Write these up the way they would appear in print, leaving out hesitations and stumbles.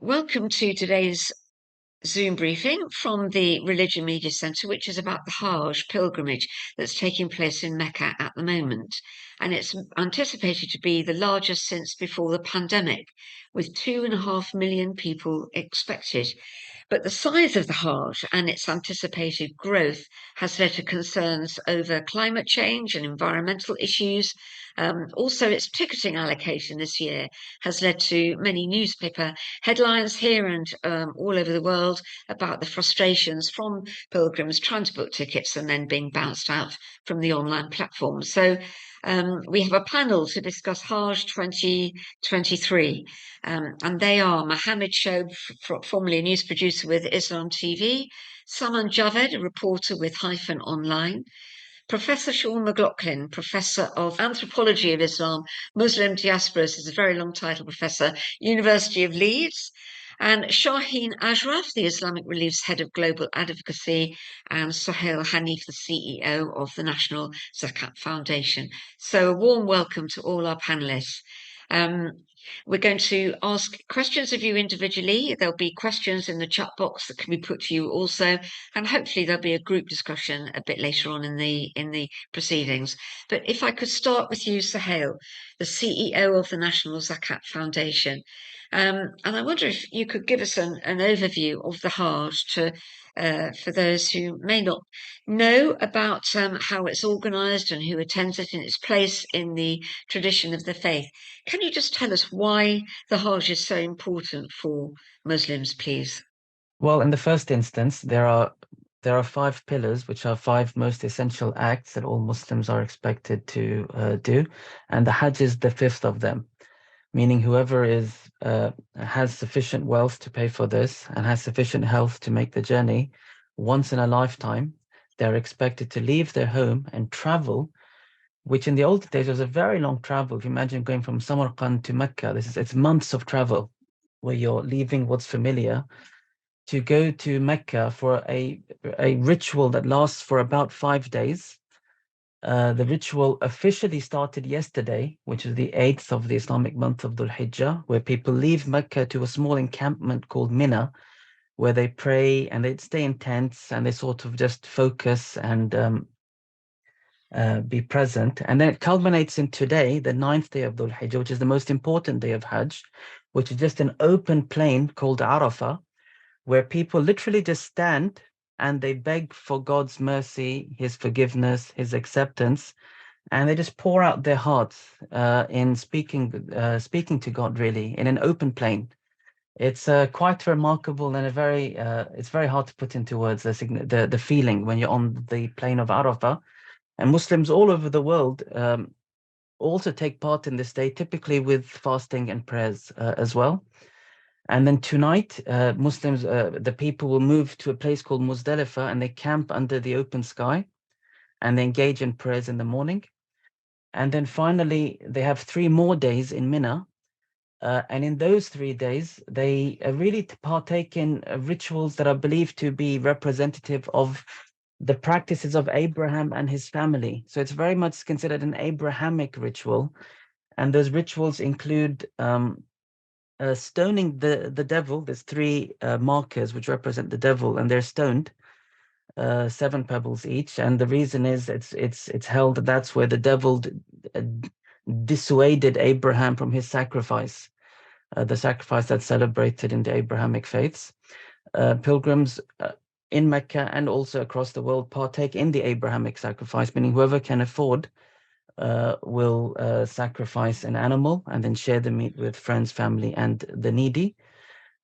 Welcome to today's Zoom briefing from the Religion Media Centre, which is about the Hajj pilgrimage that's taking place in Mecca at the moment. And it's anticipated to be the largest since before the pandemic, with 2.5 million people expected. But the size of the Hajj and its anticipated growth has led to concerns over climate change and environmental issues. Also, its ticketing allocation this year has led to many newspaper headlines here and all over the world about the frustrations from pilgrims trying to book tickets and then being bounced out from the online platform. So we have a panel to discuss Hajj 2023, and they are Mohammed Shoaib, formerly a news producer with Islam TV, Saman Javed, a reporter with Hyphen Online, Professor Sean McLaughlin, Professor of Anthropology of Islam, Muslim Diasporas, is a very long title, Professor, University of Leeds, and Shaheen Ashraf, the Islamic Relief's Head of Global Advocacy, and Sohail Hanif, the CEO of the National Zakat Foundation. So a warm welcome to all our panellists. We're going to ask questions of you individually. There'll be questions in the chat box that can be put to you also, and hopefully there'll be a group discussion a bit later on in the proceedings. But if I could start with you, Sohail, the CEO of the National Zakat Foundation, and I wonder if you could give us an overview of the Hajj for those who may not know about how it's organised and who attends it in its place in the tradition of the faith. Can you just tell us why the Hajj is so important for Muslims, please? Well, in the first instance, there are 5 pillars, which are 5 most essential acts that all Muslims are expected to do, and the Hajj is the 5th of them. Meaning, whoever has sufficient wealth to pay for this and has sufficient health to make the journey, once in a lifetime, they're expected to leave their home and travel, which in the old days was a very long travel. If you imagine going from Samarkand to Mecca, it's months of travel where you're leaving what's familiar to go to Mecca for a ritual that lasts for about 5 days. The ritual officially started yesterday, which is the 8th of the Islamic month of Dhul Hijjah, where people leave Mecca to a small encampment called Mina, where they pray and they stay in tents and they sort of just focus and be present. And then it culminates in today, the 9th day of Dhul Hijjah, which is the most important day of Hajj, which is just an open plain called Arafah, where people literally just stand and they beg for God's mercy, his forgiveness, his acceptance, and they just pour out their hearts in speaking to God, really, in an open plain. It's quite remarkable and it's very hard to put into words the feeling when you're on the plain of Arafah. And Muslims all over the world also take part in this day, typically with fasting and prayers as well. And then tonight, the people will move to a place called Muzdalifah and they camp under the open sky and they engage in prayers in the morning. And then finally, they have 3 more days in Mina. And in those 3 days, they really partake in rituals that are believed to be representative of the practices of Abraham and his family. So it's very much considered an Abrahamic ritual. And those rituals include stoning the devil. There's 3 markers which represent the devil, and they're stoned, 7 pebbles each. And the reason is it's held that that's where the devil dissuaded Abraham from his sacrifice, the sacrifice that's celebrated in the Abrahamic faiths. Pilgrims in Mecca and also across the world partake in the Abrahamic sacrifice, meaning whoever can afford will sacrifice an animal and then share the meat with friends, family, and the needy.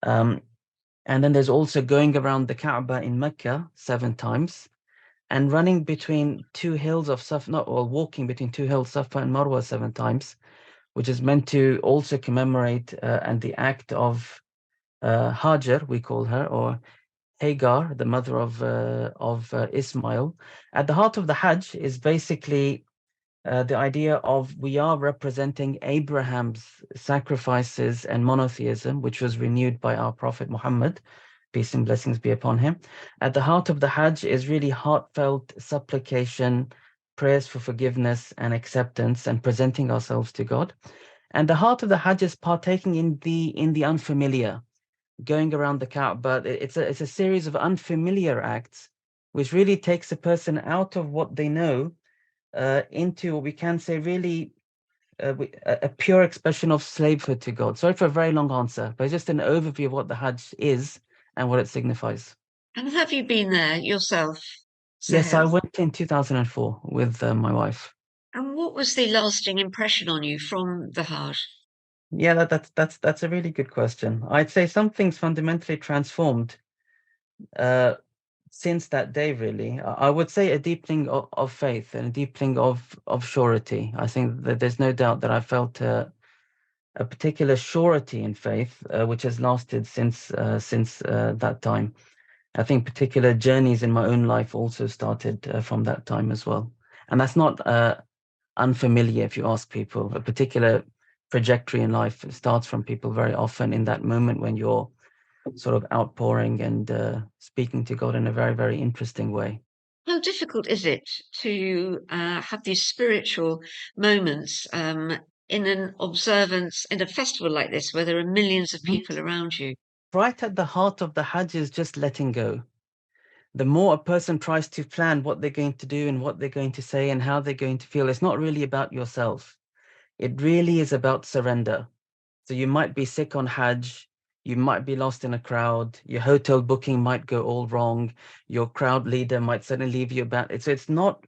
And then there's also going around the Kaaba in Mecca 7 times and running between 2 hills of Safa, or walking between 2 hills, Safa and Marwa 7 times, which is meant to also commemorate and the act of Hajar, we call her, or Hagar, the mother of Ismail. At the heart of the Hajj is basically the idea of we are representing Abraham's sacrifices and monotheism, which was renewed by our Prophet Muhammad, peace and blessings be upon him. At the heart of the Hajj is really heartfelt supplication, prayers for forgiveness and acceptance, and presenting ourselves to God. And the heart of the Hajj is partaking in the unfamiliar, going around the Kaaba. It's a series of unfamiliar acts, which really takes a person out of what they know into what we can say really a pure expression of slavehood to God. Sorry for a very long answer, but just an overview of what the Hajj is and what it signifies. And have you been there yourself, Yes, I Sahel? went in 2004 with my wife. And what was the lasting impression on you from the Hajj? Yeah, that's a really good question. I'd say something's fundamentally transformed uh, since that day, really. I would say a deepening of faith and a deepening of surety. I think that there's no doubt that I felt a particular surety in faith, which has lasted since that time. I think particular journeys in my own life also started from that time as well. And that's not unfamiliar if you ask people. A particular trajectory in life starts from people very often in that moment when you're sort of outpouring and speaking to God in a very, very interesting way. How difficult is it to have these spiritual moments in an observance, in a festival like this, where there are millions of Mhm. people around you? Right at the heart of the Hajj is just letting go. The more a person tries to plan what they're going to do and what they're going to say and how they're going to feel, it's not really about yourself. It really is about surrender. So you might be sick on Hajj, you might be lost in a crowd, your hotel booking might go all wrong, your crowd leader might suddenly leave you about it. So it's not,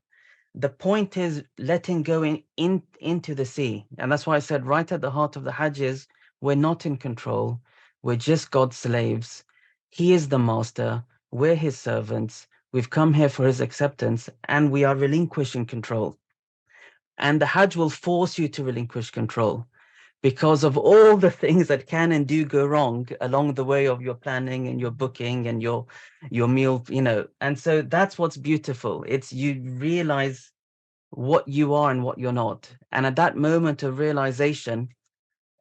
the point is letting go into the sea. And that's why I said right at the heart of the Hajj is we're not in control. We're just God's slaves. He is the master. We're his servants. We've come here for his acceptance and we are relinquishing control. And the Hajj will force you to relinquish control because of all the things that can and do go wrong along the way of your planning and your booking and your meal, And so that's what's beautiful. It's you realize what you are and what you're not. And at that moment of realization,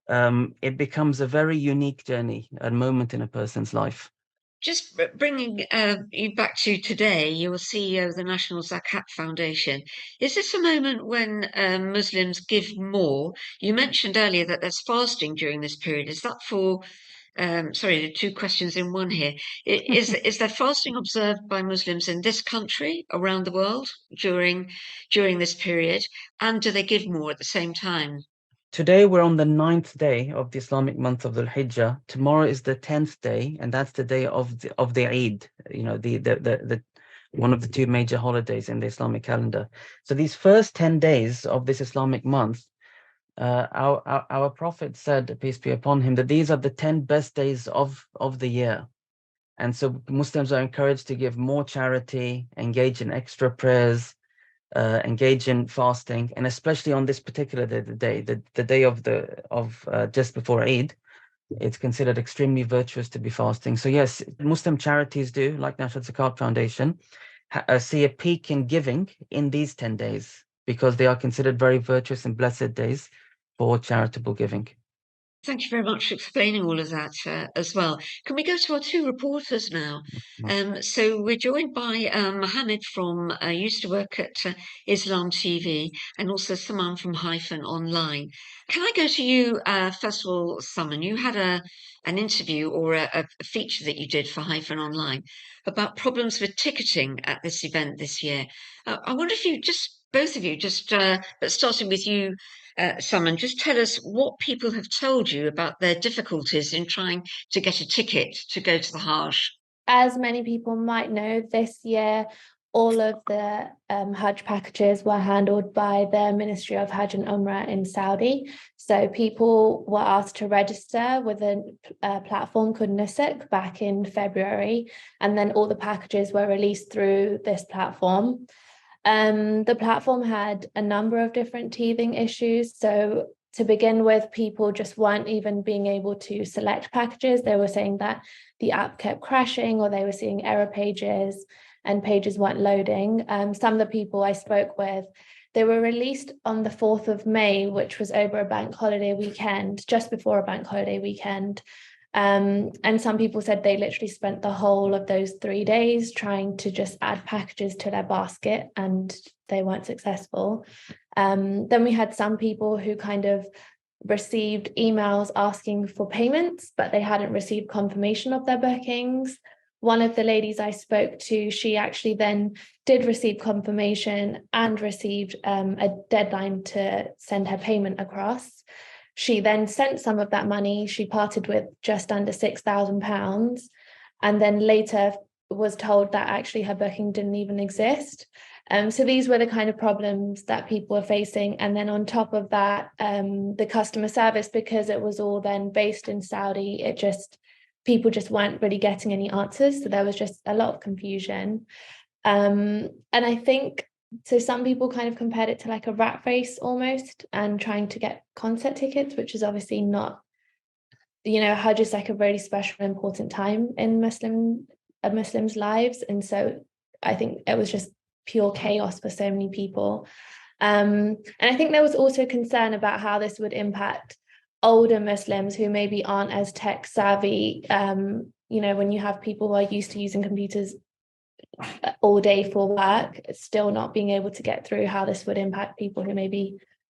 it becomes a very unique journey, a moment in a person's life. Just bringing you back to today, you're CEO of the National Zakat Foundation. Is this a moment when Muslims give more? You mentioned earlier that there's fasting during this period. Is that for, sorry, the two questions in one here. Is there fasting observed by Muslims in this country, around the world during this period? And do they give more at the same time? Today we're on the 9th day of the Islamic month of the Hijjah. Tomorrow is the 10th day, and that's the day of the Eid, the one of the two major holidays in the Islamic calendar. So these first 10 days of this Islamic month, our Prophet said, peace be upon him, that these are the 10 best days of the year. And so Muslims are encouraged to give more charity, engage in extra prayers, engage in fasting, and especially on this particular day, the day of just before Eid, it's considered extremely virtuous to be fasting. So yes, Muslim charities do, like National Zakat Foundation, see a peak in giving in these 10 days because they are considered very virtuous and blessed days for charitable giving. Thank you very much for explaining all of that as well. Can we go to our two reporters now? So we're joined by Mohammed from, used to work at Islam TV, and also Saman from Hyphen Online. Can I go to you first of all, Saman? You had an interview or a feature that you did for Hyphen Online about problems with ticketing at this event this year. I wonder if you just, both of you, but starting with you, Simon, just tell us what people have told you about their difficulties in trying to get a ticket to go to the Hajj. As many people might know, this year all of the Hajj packages were handled by the Ministry of Hajj and Umrah in Saudi. So people were asked to register with a platform called Nusuk back in February, and then all the packages were released through this platform. The platform had a number of different teething issues. So to begin with, people just weren't even being able to select packages. They were saying that the app kept crashing, or they were seeing error pages and pages weren't loading. Some of the people I spoke with, they were released on the 4th of May, which was over a bank holiday weekend, just before a bank holiday weekend. And some people said they literally spent the whole of those 3 days trying to just add packages to their basket, and they weren't successful. Then we had some people who kind of received emails asking for payments, but they hadn't received confirmation of their bookings. One of the ladies I spoke to, she actually then did receive confirmation and received a deadline to send her payment across. She then sent some of that money. She parted with just under £6,000, and then later was told that actually her booking didn't even exist. So these were the kind of problems that people were facing. And then on top of that, the customer service, because it was all then based in Saudi, people just weren't really getting any answers. So there was just a lot of confusion. And I think, so some people kind of compared it to like a rat race almost, and trying to get concert tickets, which is obviously not, Hajj is like a really special, important time in Muslims' lives. And so I think it was just pure chaos for so many people. And I think there was also concern about how this would impact older Muslims who maybe aren't as tech savvy. When you have people who are used to using computers all day for work, still not being able to get through, how this would impact people who maybe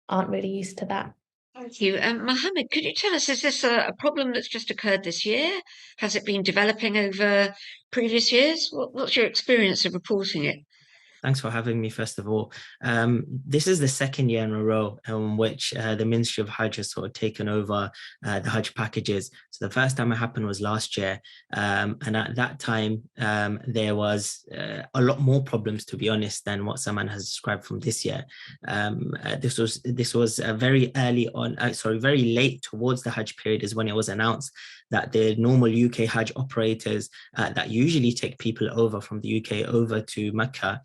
aren't really used to that. Thank you. Mohammed, could you tell us, is this a problem that's just occurred this year? Has it been developing over previous years? What's your experience of reporting it? Thanks for having me, first of all. This is the second year in a row in which the Ministry of Hajj has sort of taken over the Hajj packages. So the first time it happened was last year. And at that time, there was a lot more problems, to be honest, than what Saman has described from this year. This was very early on, very late towards the Hajj period is when it was announced that the normal UK Hajj operators that usually take people over from the UK over to Mecca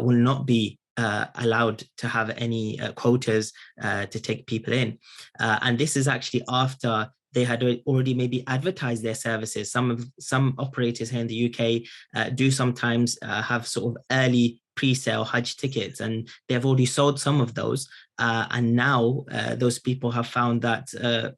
will not be allowed to have any quotas to take people in. And this is actually after they had already maybe advertised their services. Some operators here in the UK do sometimes have sort of early pre-sale Hajj tickets, and they've already sold some of those. And now those people have found that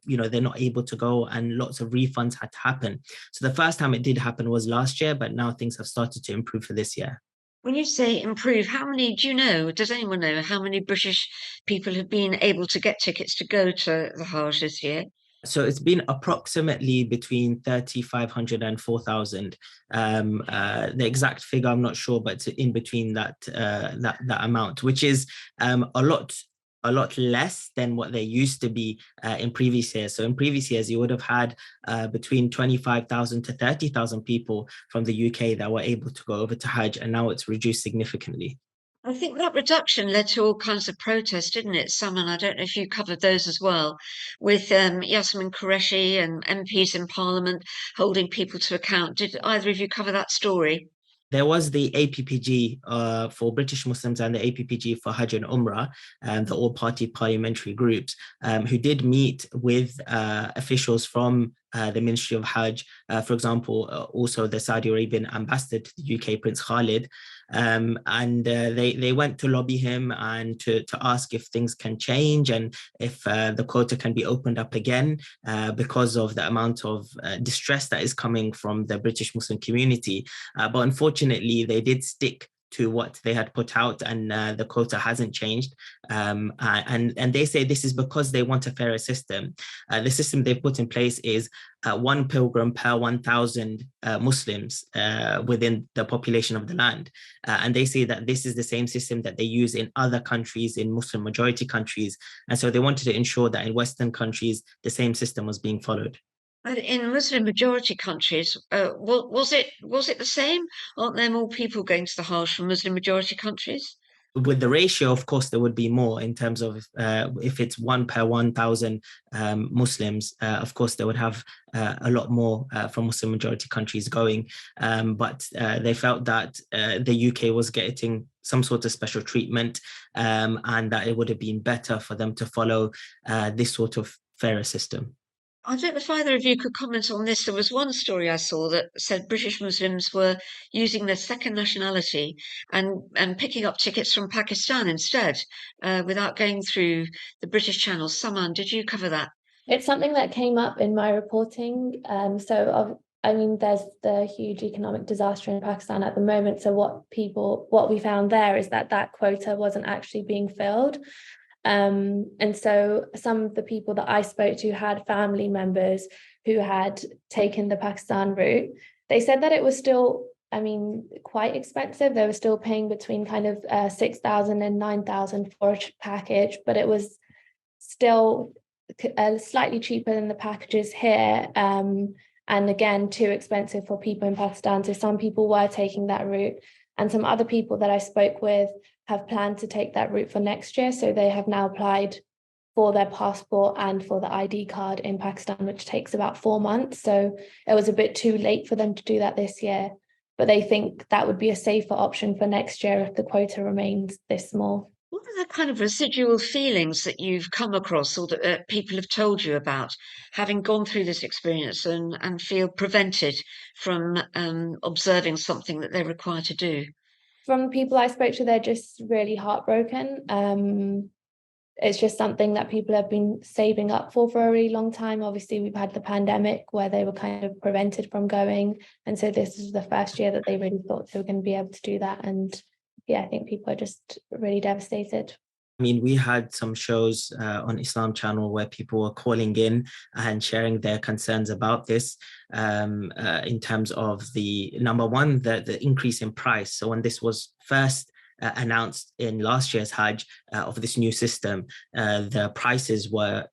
they're not able to go, and lots of refunds had to happen. So the first time it did happen was last year, but now things have started to improve for this year. When you say improve, how many do you know? Does anyone know how many British people have been able to get tickets to go to the Hajj this year? So it's been approximately between 3,500 and 4,000. The exact figure I'm not sure, but it's in between that amount, which is a lot less than what they used to be in previous years. So in previous years, you would have had between 25,000 to 30,000 people from the UK that were able to go over to Hajj, and now it's reduced significantly. I think that reduction led to all kinds of protests, didn't it, Sam? And I don't know if you covered those as well, with Yasmin Qureshi and MPs in Parliament holding people to account. Did either of you cover that story? There was the APPG for British Muslims and the APPG for Hajj and Umrah, the all-party parliamentary groups, who did meet with officials from the Ministry of Hajj, for example, also the Saudi Arabian ambassador to the UK, Prince Khalid, and they went to lobby him and to ask if things can change and if the quota can be opened up again because of the amount of distress that is coming from the British Muslim community. But unfortunately, they did stick to what they had put out, and the quota hasn't changed. And they say this is because they want a fairer system. The system they've put in place is one pilgrim per 1,000 Muslims within the population of the land. And they say that this is the same system that they use in other countries, in Muslim majority countries. And so they wanted to ensure that in Western countries, the same system was being followed. But in Muslim majority countries, was it the same? Aren't there more people going to the Hajj from Muslim majority countries? With the ratio, of course, there would be more in terms of if it's one per 1,000 Muslims, of course, they would have a lot more from Muslim majority countries going. But they felt that the UK was getting some sort of special treatment, and that it would have been better for them to follow this sort of fairer system. I don't know if either of you could comment on this. There was one story I saw that said British Muslims were using their second nationality and picking up tickets from Pakistan instead, without going through the British channels. Saman, did you cover that? It's something that came up in my reporting. There's the huge economic disaster in Pakistan at the moment. So what we found there is that quota wasn't actually being filled. And so some of the people that I spoke to had family members who had taken the Pakistan route. They said that it was still, I mean, quite expensive. They were still paying between kind of 6,000 and 9,000 for a package, but it was still slightly cheaper than the packages here. And again, too expensive for people in Pakistan. So some people were taking that route. And some other people that I spoke with have planned to take that route for next year. So they have now applied for their passport and for the ID card in Pakistan, which takes about 4 months. So it was a bit too late for them to do that this year. But they think that would be a safer option for next year if the quota remains this small. What are the kind of residual feelings that you've come across or that people have told you about having gone through this experience and feel prevented from observing something that they're required to do? From the people I spoke to, they're just really heartbroken. It's just something that people have been saving up for a really long time. Obviously, we've had the pandemic where they were kind of prevented from going. And so this is the first year that they really thought they were going to be able to do that. And yeah, I think people are just really devastated. I mean, we had some shows on Islam Channel where people were calling in and sharing their concerns about this in terms of the number one, the increase in price. So when this was first announced in last year's Hajj of this new system, the prices were,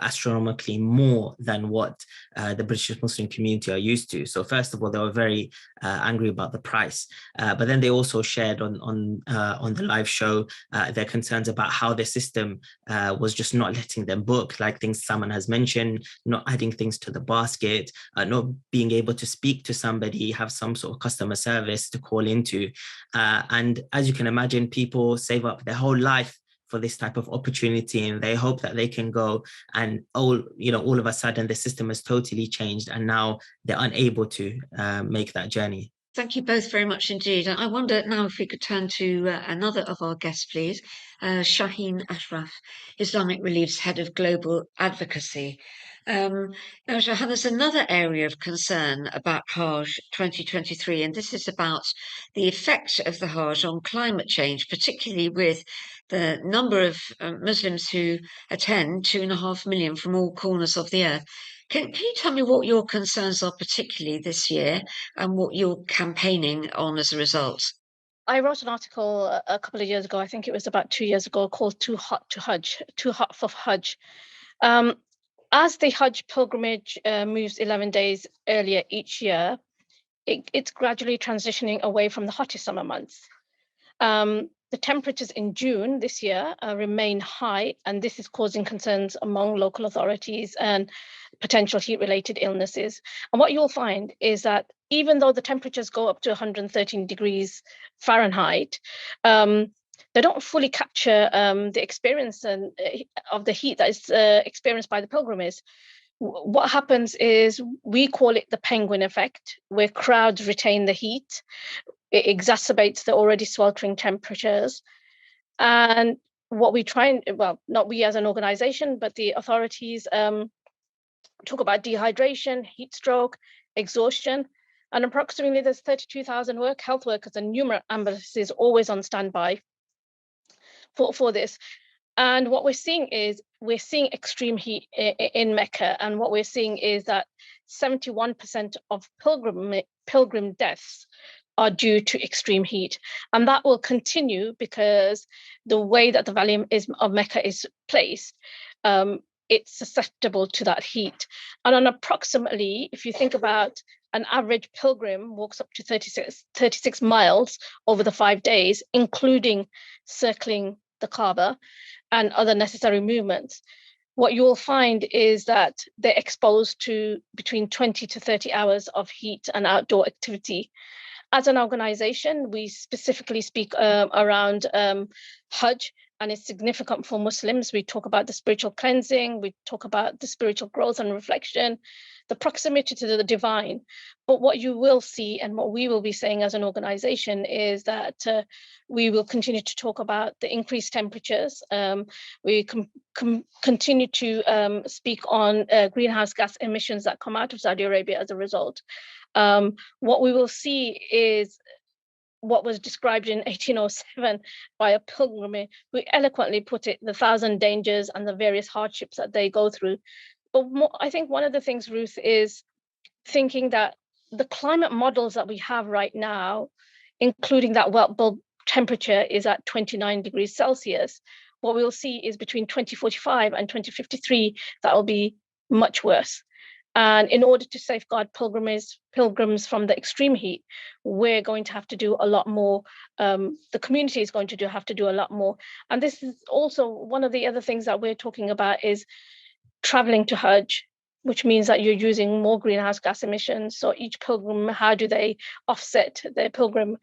astronomically more than what the British Muslim community are used to. So first of all, they were very angry about the price, but then they also shared on the live show their concerns about how the system was just not letting them book, like things someone has mentioned, not adding things to the basket, not being able to speak to somebody, have some sort of customer service to call into. And as you can imagine, people save up their whole life for this type of opportunity, and they hope that they can go, and all of a sudden the system has totally changed and now they're unable to make that journey. Thank you both very much indeed. And I wonder now if we could turn to another of our guests, please, Shaheen Ashraf, Islamic Relief's Head of Global Advocacy. Now, Shahan, there's another area of concern about Hajj 2023, and this is about the effect of the Hajj on climate change, particularly with the number of Muslims who attend, 2.5 million from all corners of the earth. Can you tell me what your concerns are, particularly this year, and what you're campaigning on as a result? I wrote an article a couple of years ago, I think it was about 2 years ago, called Too Hot to Hajj, Too Hot for Hajj. As the Hajj pilgrimage moves 11 days earlier each year, it's gradually transitioning away from the hottest summer months. The temperatures in June this year remain high, and this is causing concerns among local authorities and potential heat-related illnesses. And what you'll find is that even though the temperatures go up to 113 degrees Fahrenheit, they don't fully capture the experience of the heat that is experienced by the pilgrims. What happens is we call it the penguin effect, where crowds retain the heat. It exacerbates the already sweltering temperatures. And what we try and, well, not we as an organization, but the authorities talk about dehydration, heat stroke, exhaustion. And approximately there's 32,000 health workers and numerous ambulances always on standby for this. And what we're seeing extreme heat in Mecca. And what we're seeing is that 71% of pilgrim deaths are due to extreme heat. And that will continue because the way that the Valley of Mecca is placed, it's susceptible to that heat. And on approximately, if you think about an average pilgrim walks up to 36 miles over the 5 days, including circling the Kaaba and other necessary movements, what you will find is that they're exposed to between 20 to 30 hours of heat and outdoor activity. As an organization, we specifically speak around Hajj, and it's significant for Muslims. We talk about the spiritual cleansing, we talk about the spiritual growth and reflection, the proximity to the divine. But what you will see, and what we will be saying as an organization, is that we will continue to talk about the increased temperatures. We continue to speak on greenhouse gas emissions that come out of Saudi Arabia as a result. What we will see is what was described in 1807 by a pilgrim who eloquently put it, the 1,000 dangers and the various hardships that they go through. But I think one of the things, Ruth, is thinking that the climate models that we have right now, including that wet bulb temperature is at 29 degrees Celsius, what we'll see is between 2045 and 2053, that will be much worse. And in order to safeguard pilgrims from the extreme heat, we're going to have to do a lot more. The community is going to have to do a lot more. And this is also one of the other things that we're talking about is traveling to Hajj, which means that you're using more greenhouse gas emissions. So each pilgrim, how do they offset their pilgrim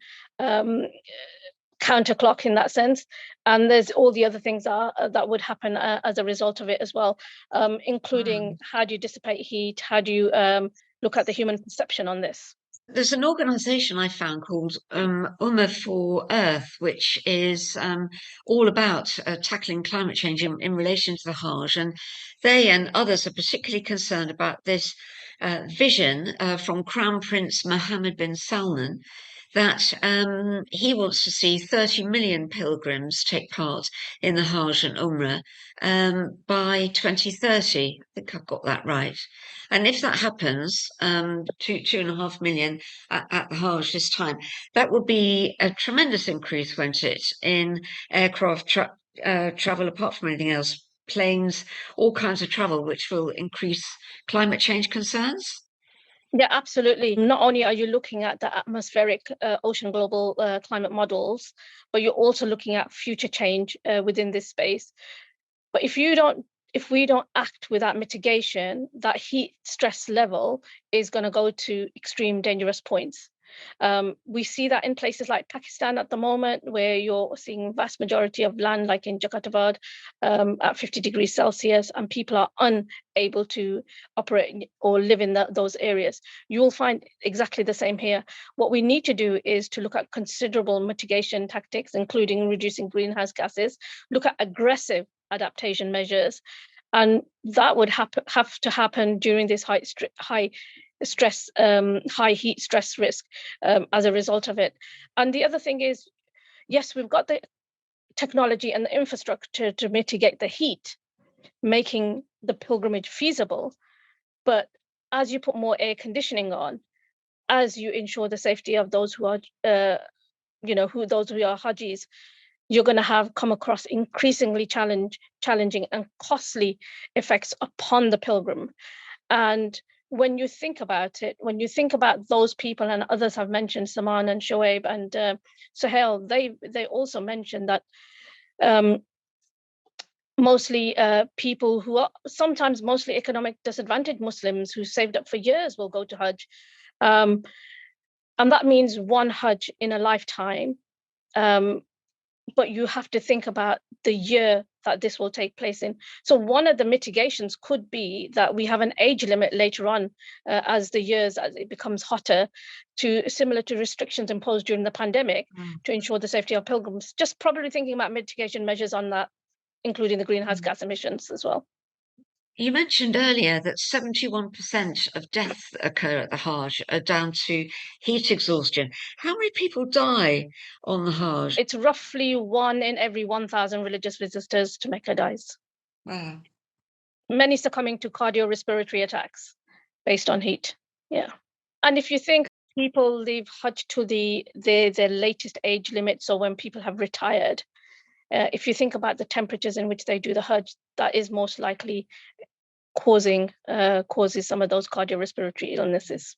counterclock in that sense? And there's all the other things that would happen as a result of it as well, including how do you dissipate heat? How do you look at the human perception on this? There's an organisation I found called Ummah for Earth, which is all about tackling climate change in relation to the Hajj. And they and others are particularly concerned about this vision from Crown Prince Mohammed bin Salman that he wants to see 30 million pilgrims take part in the Hajj and Umrah by 2030. I think I've got that right. And if that happens, 2.5 million at the Hajj this time, that would be a tremendous increase, won't it, in aircraft travel, apart from anything else, planes, all kinds of travel, which will increase climate change concerns? Yeah, absolutely. Not only are you looking at the atmospheric ocean global climate models, but you're also looking at future change within this space. But if we don't act with that mitigation, that heat stress level is going to go to extreme dangerous points. We see that in places like Pakistan at the moment, where you're seeing vast majority of land, like in Jakarta, at 50 degrees Celsius, and people are unable to operate or live in those areas. You will find exactly the same here. What we need to do is to look at considerable mitigation tactics, including reducing greenhouse gases, look at aggressive adaptation measures, and that would have to happen during this high heat stress risk as a result of it. And the other thing is, yes, we've got the technology and the infrastructure to mitigate the heat, making the pilgrimage feasible. But as you put more air conditioning on, as you ensure the safety of those who are, those who are Hajis, you're going to come across increasingly challenging and costly effects upon the pilgrim. And when you think about it, when you think about those people, and others have mentioned Saman and Shoaib and Suhail, they also mentioned that mostly people who are sometimes mostly economic disadvantaged Muslims who saved up for years will go to Hajj. And that means one Hajj in a lifetime. But you have to think about the year that this will take place in. So one of the mitigations could be that we have an age limit later on as it becomes hotter, similar to restrictions imposed during the pandemic to ensure the safety of pilgrims. Just probably thinking about mitigation measures on that, including the greenhouse gas emissions as well. You mentioned earlier that 71% of deaths occur at the Hajj are down to heat exhaustion. How many people die on the Hajj? It's roughly 1 in every 1,000 religious visitors to Mecca dies. Wow. Many succumbing to cardiorespiratory attacks based on heat. Yeah. And if you think people leave Hajj to their latest age limit, so when people have retired, if you think about the temperatures in which they do the Hajj, that is most likely causes some of those cardiorespiratory illnesses.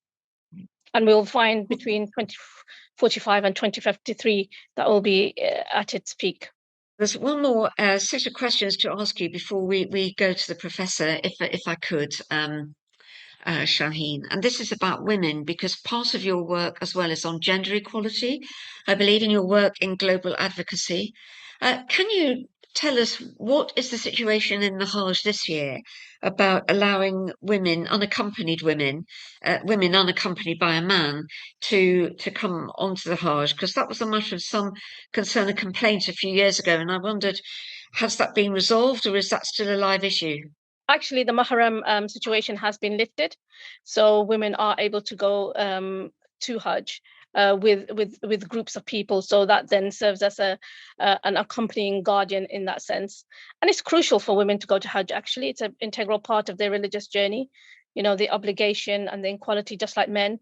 And we'll find between 2045 and 2053 that will be at its peak. There's one more set of questions to ask you before we go to the professor, if I could, Shaheen. And this is about women, because part of your work as well is on gender equality, I believe, in your work in global advocacy. Can you tell us what is the situation in the Hajj this year about allowing unaccompanied women unaccompanied by a man, to come onto the Hajj? Because that was a matter of some concern and complaint a few years ago, and I wondered, has that been resolved, or is that still a live issue? Actually, the Mahram situation has been lifted, so women are able to go to Hajj with groups of people. So that then serves as an accompanying guardian in that sense. And it's crucial for women to go to Hajj. Actually, it's an integral part of their religious journey. You know, the obligation and the equality, just like men.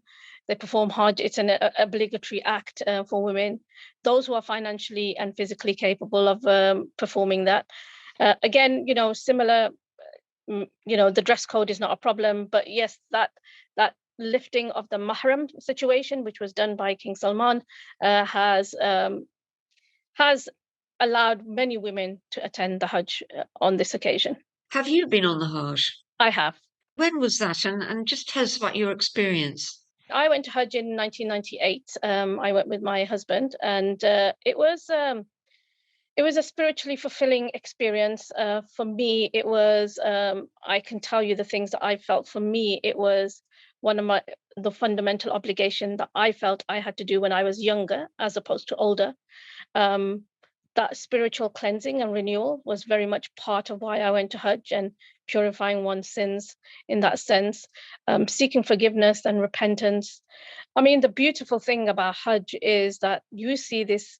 They perform Hajj. It's an obligatory act for women, those who are financially and physically capable of performing that. Again, you know, similar, you know, the dress code is not a problem, but yes, that lifting of the mahram situation, which was done by King Salman, has allowed many women to attend the Hajj on this occasion. Have you been on the Hajj? I have. When was that? And just tell us about your experience. I went to Hajj in 1998. I went with my husband, and it was a spiritually fulfilling experience. For me, it was, I can tell you the things that I felt. For me, it was one of the fundamental obligation that I felt I had to do when I was younger, as opposed to older. That spiritual cleansing and renewal was very much part of why I went to Hajj, and purifying one's sins in that sense, seeking forgiveness and repentance. I mean, the beautiful thing about Hajj is that you see this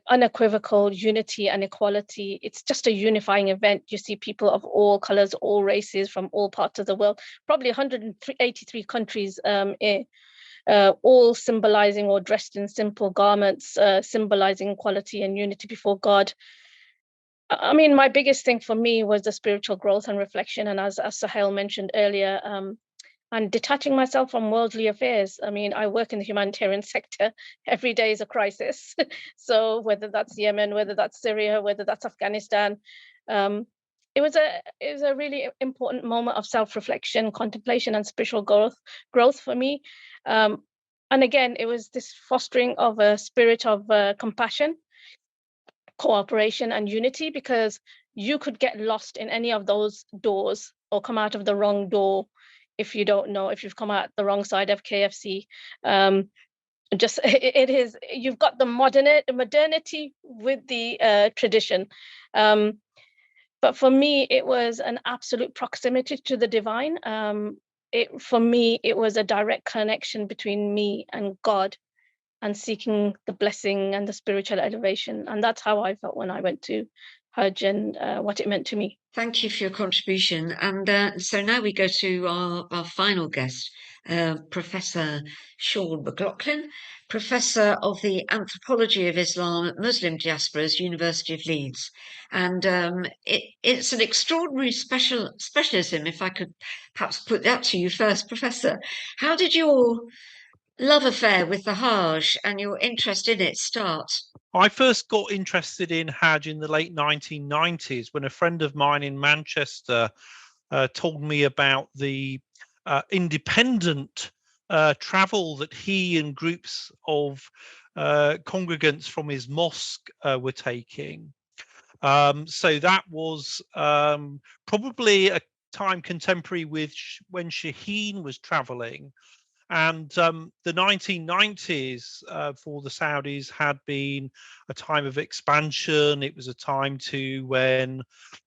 unequivocal unity and equality. It's just a unifying event. You see people of all colors, all races, from all parts of the world, probably 183 countries, all symbolizing or dressed in simple garments, symbolizing equality and unity before God. I mean, my biggest thing for me was the spiritual growth and reflection. And as Sahel mentioned earlier, and detaching myself from worldly affairs. I mean, I work in the humanitarian sector. Every day is a crisis. So whether that's Yemen, whether that's Syria, whether that's Afghanistan, it was a really important moment of self-reflection, contemplation, and spiritual growth for me. And again, it was this fostering of a spirit of compassion, cooperation, and unity, because you could get lost in any of those doors or come out of the wrong door if you don't know, if you've come out the wrong side of KFC. It is, you've got the modernity with the tradition. But for me, it was an absolute proximity to the divine. For me, it was a direct connection between me and God, and seeking the blessing and the spiritual elevation. And that's how I felt when I went to Hajj, and what it meant to me. Thank you for your contribution. And so now we go to our final guest, Professor Sean McLaughlin, Professor of the Anthropology of Islam at Muslim Diasporas, University of Leeds. And it's an extraordinary specialism, if I could perhaps put that to you first, Professor. How did your love affair with the Hajj and your interest in it start? I first got interested in Hajj in the late 1990s when a friend of mine in Manchester told me about the independent travel that he and groups of congregants from his mosque were taking. So that was probably a time contemporary with when Shaheen was traveling. And the 1990s for the Saudis had been a time of expansion. It was a time too when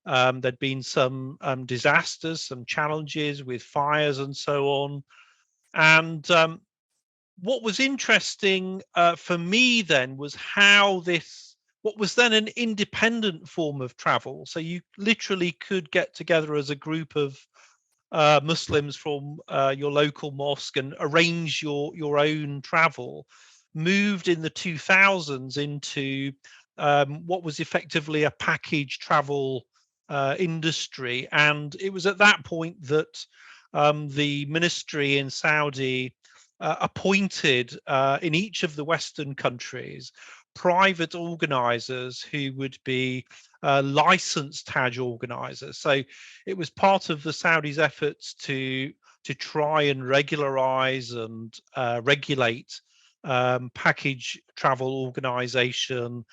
there'd been some disasters, some challenges with fires and so on. And what was interesting for me then was how what was then an independent form of travel. So you literally could get together as a group of Muslims from your local mosque and arrange your own travel, moved in the 2000s into what was effectively a package travel industry. And it was at that point that the ministry in Saudi appointed in each of the Western countries private organizers who would be licensed Hajj organizers. So it was part of the Saudis' efforts to try and regularize and regulate package travel organization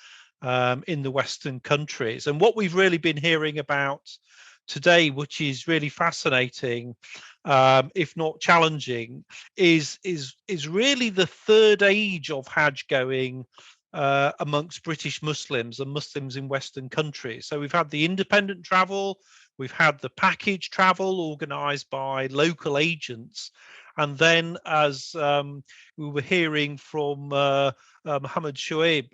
in the Western countries. And what we've really been hearing about today, which is really fascinating, if not challenging, is really the third age of Hajj going amongst British Muslims and Muslims in Western countries. So we've had the independent travel, we've had the package travel organised by local agents, And then, as we were hearing from Mohammed Shoaib,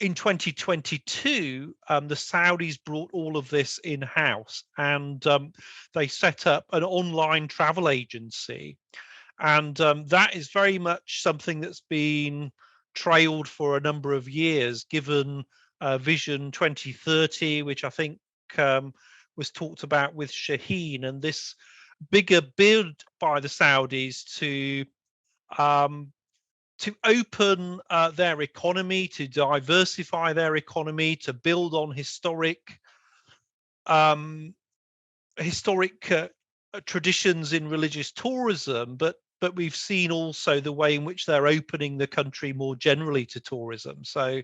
in 2022, the Saudis brought all of this in-house, and they set up an online travel agency. And that is very much something that's been trailed for a number of years, given Vision 2030, which I think was talked about with Shaheen, and this bigger bid by the Saudis to open their economy, to diversify their economy, to build on historic traditions in religious tourism, but we've seen also the way in which they're opening the country more generally to tourism. So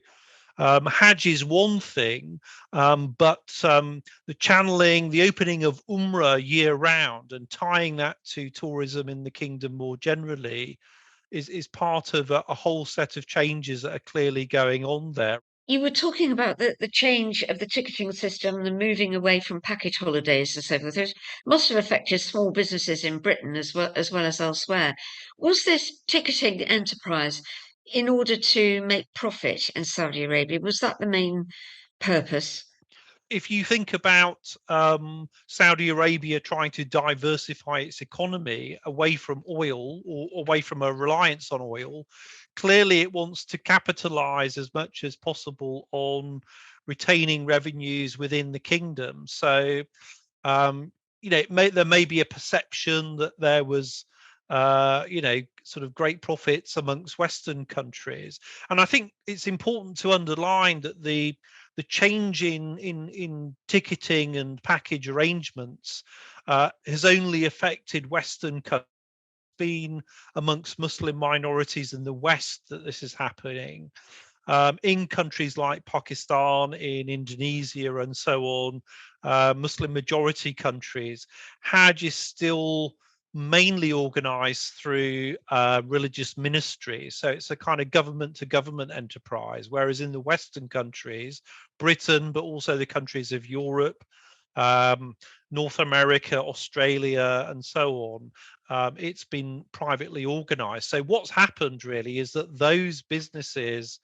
Hajj is one thing, but the channeling, the opening of Umrah year round and tying that to tourism in the kingdom more generally is part of a whole set of changes that are clearly going on there. You were talking about the change of the ticketing system, the moving away from package holidays and so forth. It must have affected small businesses in Britain as well as elsewhere. Was this ticketing enterprise in order to make profit in Saudi Arabia? Was that the main purpose? If you think about Saudi Arabia trying to diversify its economy away from oil or away from a reliance on oil, clearly it wants to capitalize as much as possible on retaining revenues within the kingdom. So, there may be a perception that there was, sort of great profits amongst Western countries. And I think it's important to underline that the change in ticketing and package arrangements has only affected Western countries. Been amongst Muslim minorities in the West that this is happening. In countries like Pakistan, in Indonesia, and so on, Muslim majority countries, Hajj is still mainly organized through religious ministries. So it's a kind of government to government enterprise, whereas in the Western countries, Britain, but also the countries of Europe, North America, Australia, and so on, it's been privately organized. So what's happened really is that those businesses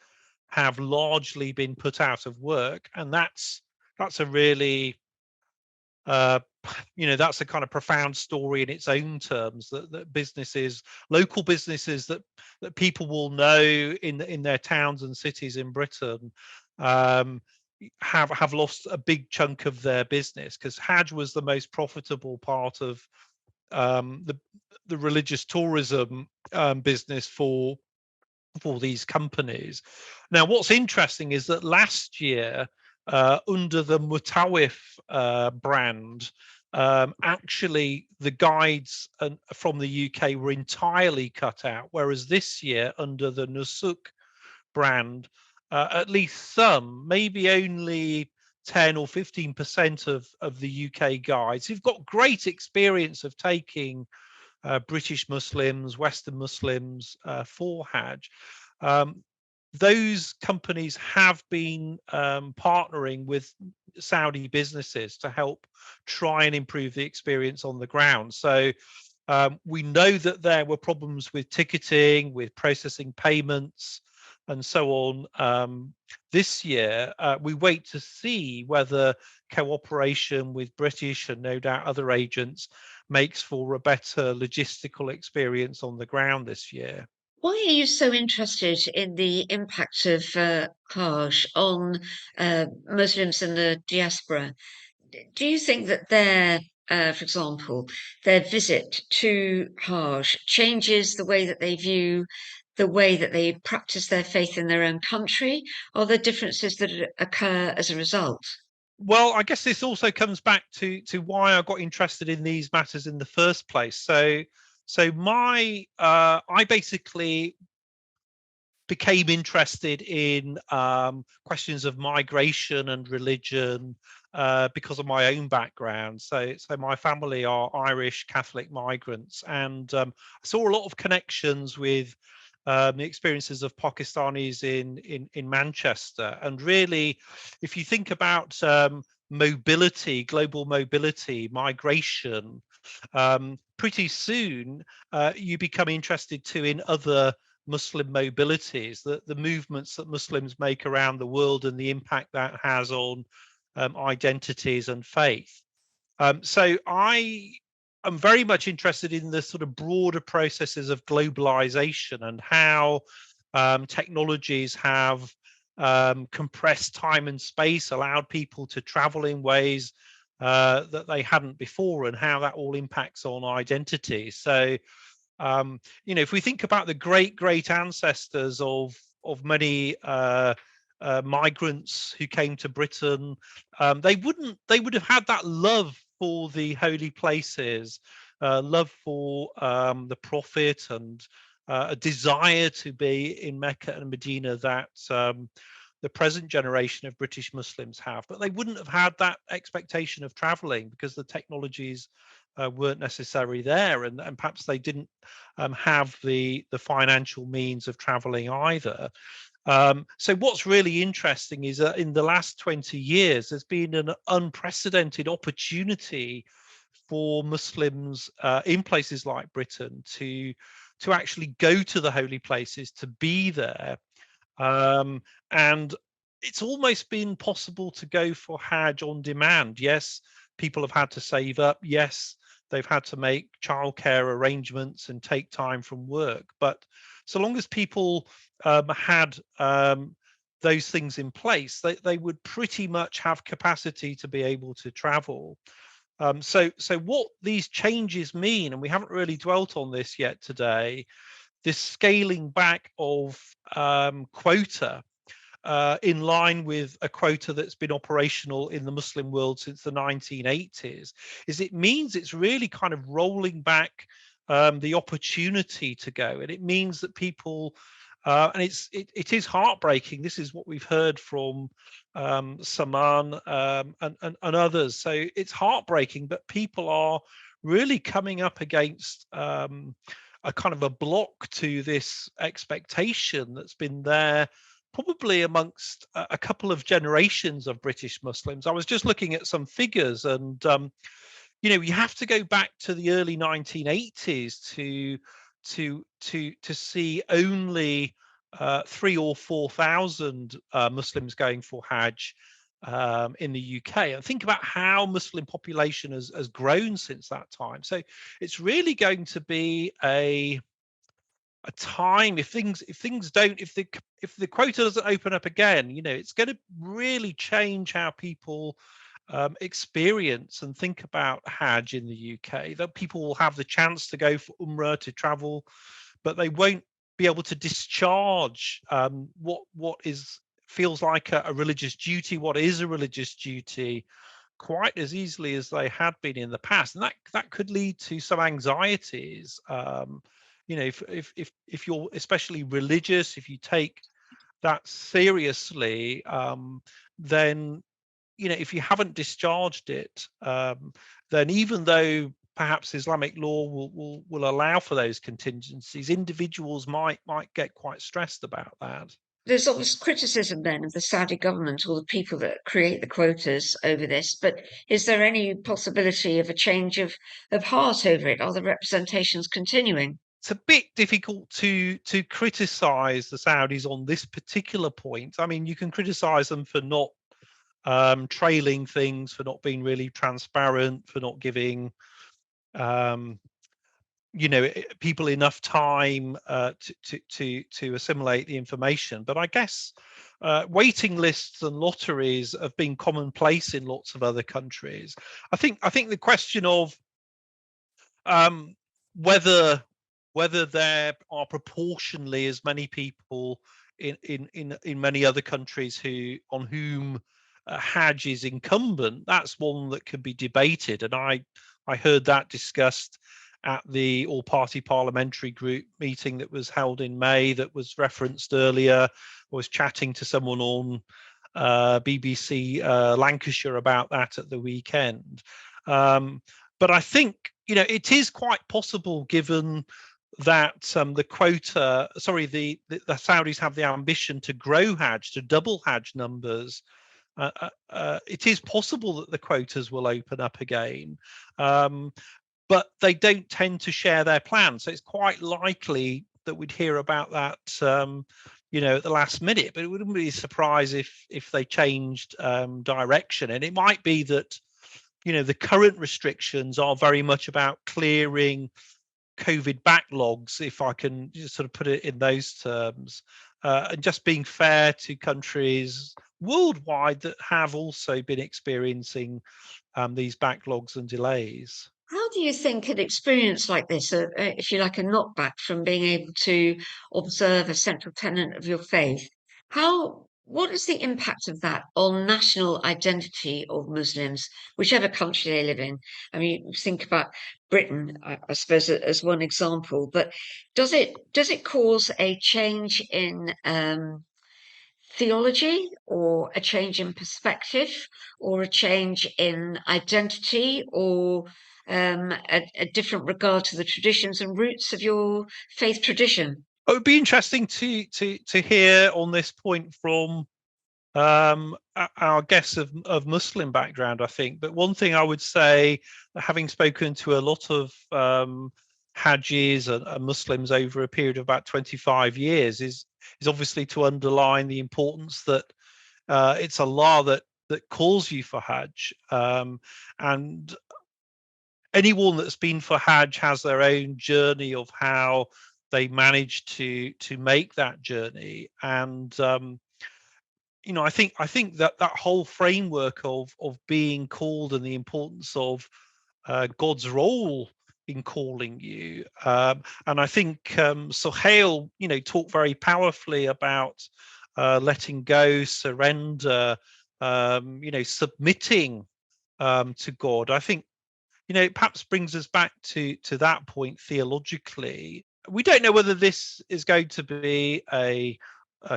have largely been put out of work, and that's a really that's a kind of profound story in its own terms, that businesses, local businesses that people will know in their towns and cities in Britain, have lost a big chunk of their business, because Hajj was the most profitable part of the religious tourism business for these companies. Now, what's interesting is that last year, under the Mutawif brand, actually the guides from the UK were entirely cut out, whereas this year, under the Nusuk brand, at least some, maybe only 10 or 15% of the UK guides who've got great experience of taking British Muslims, Western Muslims for Hajj. Those companies have been partnering with Saudi businesses to help try and improve the experience on the ground. So we know that there were problems with ticketing, with processing payments, and so on. This year, we wait to see whether cooperation with British and no doubt other agents makes for a better logistical experience on the ground this year. Why are you so interested in the impact of Hajj on Muslims in the diaspora? Do you think that for example, their visit to Hajj changes the way that they view the way that they practice their faith in their own country? Are there differences that occur as a result? Well, I guess this also comes back to why I got interested in these matters in the first place. So I basically became interested in questions of migration and religion because of my own background. So my family are Irish Catholic migrants, and I saw a lot of connections with the experiences of Pakistanis in Manchester. And really, if you think about mobility, global mobility, migration, pretty soon you become interested too in other Muslim mobilities, the movements that Muslims make around the world and the impact that has on identities and faith. So I am very much interested in the sort of broader processes of globalization and how technologies have compressed time and space, allowed people to travel in ways that they hadn't before, and how that all impacts on identity. So, if we think about the great ancestors of many migrants who came to Britain, they would have had that love for the holy places, love for the Prophet, and a desire to be in Mecca and Medina that the present generation of British Muslims have. But they wouldn't have had that expectation of traveling because the technologies weren't necessarily there, and perhaps they didn't have the financial means of traveling either. So what's really interesting is that in the last 20 years, there's been an unprecedented opportunity for Muslims in places like Britain to actually go to the holy places, to be there. And it's almost been possible to go for Hajj on demand. Yes, people have had to save up. Yes, they've had to make childcare arrangements and take time from work. But so long as people had those things in place, they would pretty much have capacity to be able to travel. So what these changes mean, and we haven't really dwelt on this yet today, this scaling back of quota in line with a quota that's been operational in the Muslim world since the 1980s, is it means it's really kind of rolling back the opportunity to go. And it means that people, and it is heartbreaking. This is what we've heard from Saman and others. So it's heartbreaking, but people are really coming up against a kind of a block to this expectation that's been there probably amongst a couple of generations of British Muslims. I was just looking at some figures, and you have to go back to the early 1980s to see only 3,000 or 4,000 Muslims going for Hajj in the UK, and think about how Muslim population has grown since that time. So it's really going to be a time, if the quota doesn't open up again, it's going to really change how people experience and think about Hajj in the UK. That people will have the chance to go for Umrah, to travel, but they won't be able to discharge what feels like a religious duty, what is a religious duty, quite as easily as they had been in the past, and that could lead to some anxieties. If you're especially religious, if you take that seriously, then if you haven't discharged it, then even though perhaps Islamic law will allow for those contingencies, individuals might get quite stressed about that. There's obvious criticism then of the Saudi government or the people that create the quotas over this, but is there any possibility of a change of heart over it? Are the representations continuing? It's a bit difficult to criticize the Saudis on this particular point. I mean, you can criticize them for not trailing things, for not being really transparent, for not giving people enough time to assimilate the information. But I guess waiting lists and lotteries have been commonplace in lots of other countries. I think the question of whether there are proportionally as many people in many other countries on whom Hajj is incumbent, that's one that can be debated, and I heard that discussed at the all-party parliamentary group meeting that was held in May, that was referenced earlier. I was chatting to someone on BBC Lancashire about that at the weekend. But I think it is quite possible, given that the Saudis have the ambition to grow Hajj, to double Hajj numbers. It is possible that the quotas will open up again. but they don't tend to share their plans. So it's quite likely that we'd hear about that, at the last minute. But it wouldn't be a surprise if they changed direction. And it might be that, the current restrictions are very much about clearing COVID backlogs, if I can just sort of put it in those terms, and just being fair to countries worldwide that have also been experiencing these backlogs and delays. How do you think an experience like this, if you like, a knockback from being able to observe a central tenet of your faith, what is the impact of that on national identity of Muslims, whichever country they live in? I mean, think about Britain, I suppose, as one example, but does it cause a change in theology, or a change in perspective, or a change in identity, or a different regard to the traditions and roots of your faith tradition? It would be interesting to hear on this point from our guests of Muslim background, I think. But one thing I would say, having spoken to a lot of Hajjis and Muslims over a period of about 25 years, is obviously to underline the importance that it's Allah that calls you for Hajj, and anyone that's been for Hajj has their own journey of how they managed to make that journey. And I think that whole framework of being called and the importance of God's role in calling you, and I think Sohail, talked very powerfully about letting go, surrender, submitting to God. I think it perhaps brings us back to that point theologically. We don't know whether this is going to be a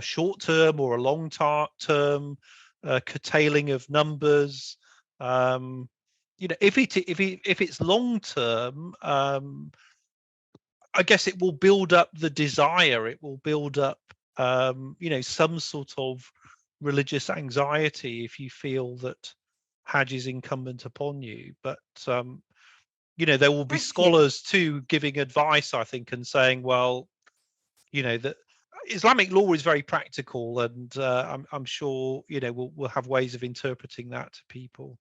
short term or a long term curtailing of numbers. If it's long term, I guess it will build up the desire. It will build up, some sort of religious anxiety if you feel that Hajj is incumbent upon you. But there will be Thank you. scholars too giving advice, I think, and saying, well, that Islamic law is very practical, and I'm sure we'll have ways of interpreting that to people.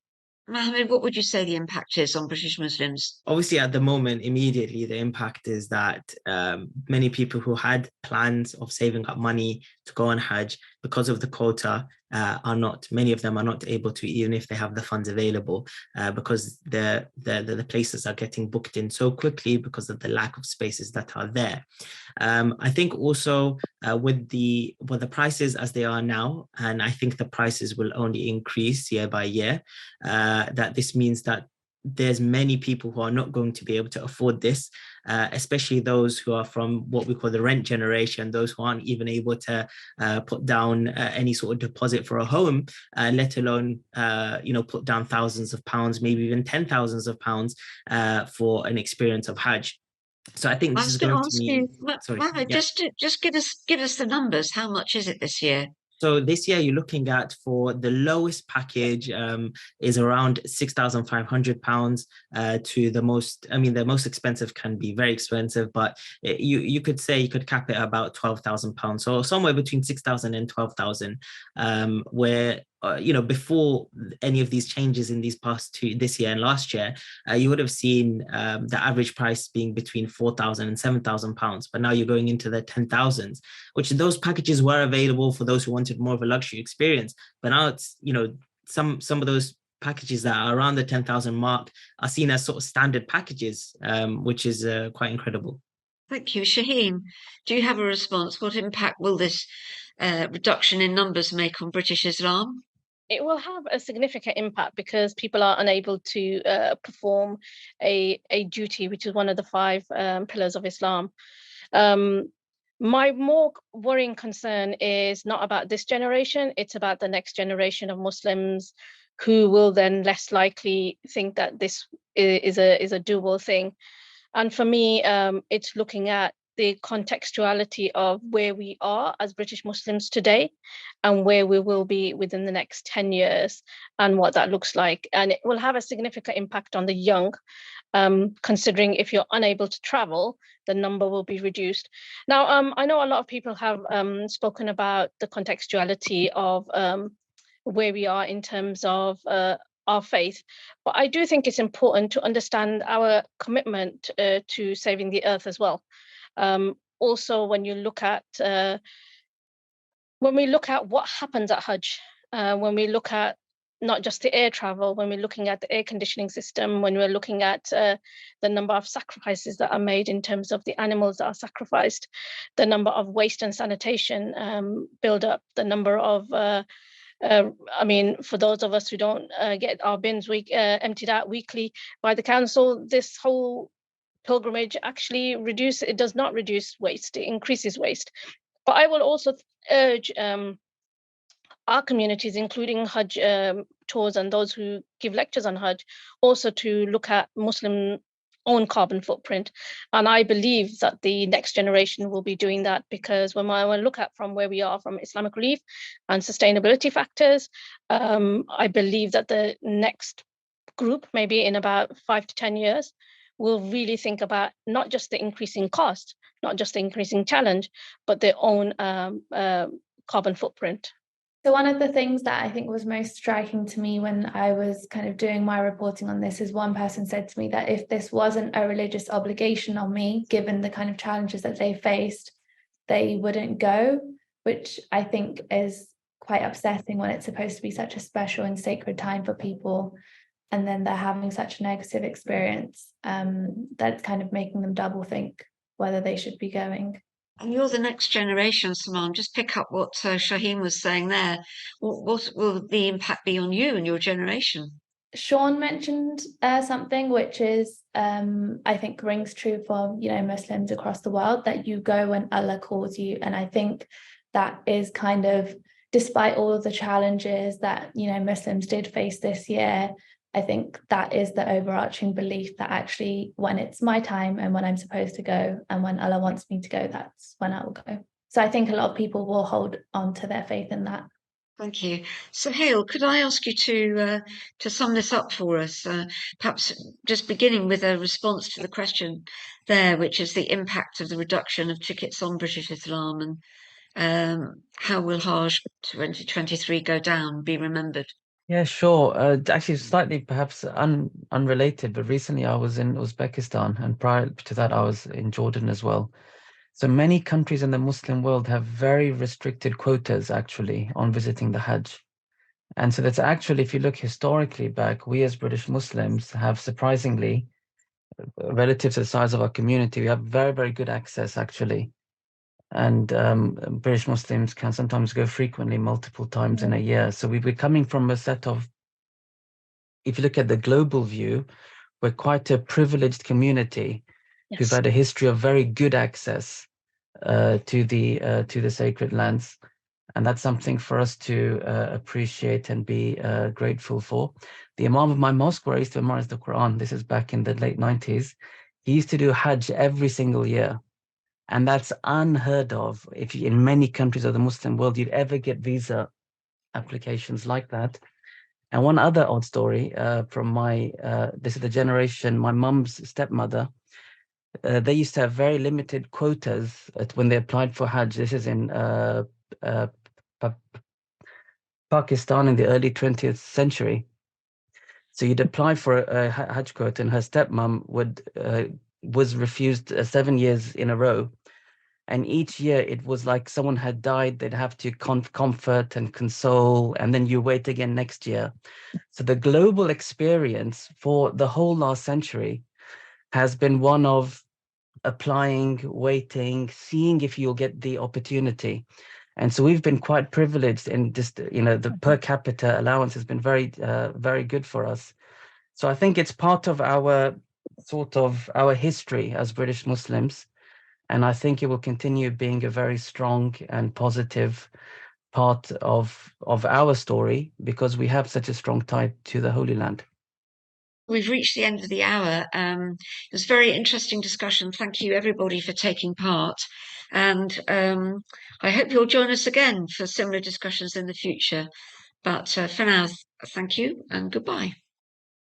Mohammed, what would you say the impact is on British Muslims? Obviously, at the moment, immediately the impact is that many people who had plans of saving up money to go on Hajj, because of the quota, many of them are not able to, even if they have the funds available, because the places are getting booked in so quickly because of the lack of spaces that are there. I think also with the prices as they are now, and I think the prices will only increase year by year, that this means that there's many people who are not going to be able to afford this, especially those who are from what we call the rent generation, those who aren't even able to put down any sort of deposit for a home, let alone put down thousands of pounds, maybe even 10,000s of pounds for an experience of Hajj. So I think I this was is going going to to ask be, you, sorry, Mohammed, yeah. just give us the numbers. How much is it this year? So this year you're looking at, for the lowest package, is around £6,500 to the most. I mean, the most expensive can be very expensive, but you could say you could cap it at about £12,000. So somewhere between 6,000 and 12,000, where before any of these changes in this year and last year, you would have seen the average price being between 4,000 and £7,000. But now you're going into the 10,000s, which those packages were available for those who wanted more of a luxury experience. But now it's, some of those packages that are around the 10,000 mark are seen as sort of standard packages, which is quite incredible. Thank you. Shaheen, do you have a response? What impact will this reduction in numbers make on British Islam? It will have a significant impact because people are unable to perform a duty, which is one of the 5 pillars of Islam. My more worrying concern is not about this generation, it's about the next generation of Muslims who will then less likely think that this is a doable thing. And for me, it's looking at the contextuality of where we are as British Muslims today and where we will be within the next 10 years and what that looks like. And it will have a significant impact on the young. considering if you're unable to travel, the number will be reduced. Now, I know a lot of people have spoken about the contextuality of where we are in terms of our faith, but I do think it's important to understand our commitment to saving the earth as well. Also, when we look at what happens at Hajj, when we look at not just the air travel, when we're looking at the air conditioning system, when we're looking at the number of sacrifices that are made in terms of the animals that are sacrificed, the number of waste and sanitation build up, the number of, I mean, for those of us who don't get our bins emptied out weekly by the council, this whole pilgrimage actually it does not reduce waste, it increases waste. But I will also urge our communities, including Hajj tours and those who give lectures on Hajj, also to look at Muslim own carbon footprint. And I believe that the next generation will be doing that, because when I look at from where we are from Islamic relief and sustainability factors, I believe that the next group, maybe in about 5 to 10 years, will really think about not just the increasing cost, not just the increasing challenge, but their own carbon footprint. So one of the things that I think was most striking to me when I was kind of doing my reporting on this is one person said to me that if this wasn't a religious obligation on me, given the kind of challenges that they faced, they wouldn't go, which I think is quite upsetting when it's supposed to be such a special and sacred time for people, and then they're having such a negative experience, that's kind of making them double think whether they should be going. And you're the next generation, Saman. Just pick up what Shaheen was saying there. What will the impact be on you and your generation? Sean mentioned something which is, I think, rings true for Muslims across the world, that you go when Allah calls you. And I think that is kind of, despite all of the challenges that Muslims did face this year, I think that is the overarching belief that actually when it's my time and when I'm supposed to go and when Allah wants me to go, that's when I will go. So I think a lot of people will hold on to their faith in that. Thank you. So, Hale, could I ask you to sum this up for us? Perhaps just beginning with a response to the question there, which is the impact of the reduction of tickets on British Islam, and how will Hajj 2023 go down, be remembered? Yeah, sure. Actually, slightly perhaps unrelated, but recently I was in Uzbekistan, and prior to that, I was in Jordan as well. So many countries in the Muslim world have very restricted quotas actually on visiting the Hajj. And so that's actually, if you look historically back, we as British Muslims have surprisingly, relative to the size of our community, we have very, very good access actually. And British Muslims can sometimes go frequently, multiple times in a year. So we're coming from a set of, if you look at the global view, we're quite a privileged community who've had a history of very good access to the sacred lands. And that's something for us to appreciate and be grateful for. The Imam of my mosque, where I used to memorize the Quran, this is back in the late 90s, he used to do Hajj every single year. And that's unheard of. If you, in many countries of the Muslim world, you'd ever get visa applications like that. And one other odd story from this is the generation, my mum's stepmother, they used to have very limited quotas when they applied for Hajj. This is in Pakistan in the early 20th century. So you'd apply for a Hajj quota, and her stepmom was refused 7 years in a row. And each year it was like someone had died, they'd have to comfort and console, and then you wait again next year. So the global experience for the whole last century has been one of applying, waiting, seeing if you'll get the opportunity. And so we've been quite privileged in just, the per capita allowance has been very, very good for us. So I think it's part of our our history as British Muslims. And I think it will continue being a very strong and positive part of our story, because we have such a strong tie to the Holy Land. We've reached the end of the hour. It was a very interesting discussion. Thank you, everybody, for taking part. And I hope you'll join us again for similar discussions in the future. But for now, thank you and goodbye.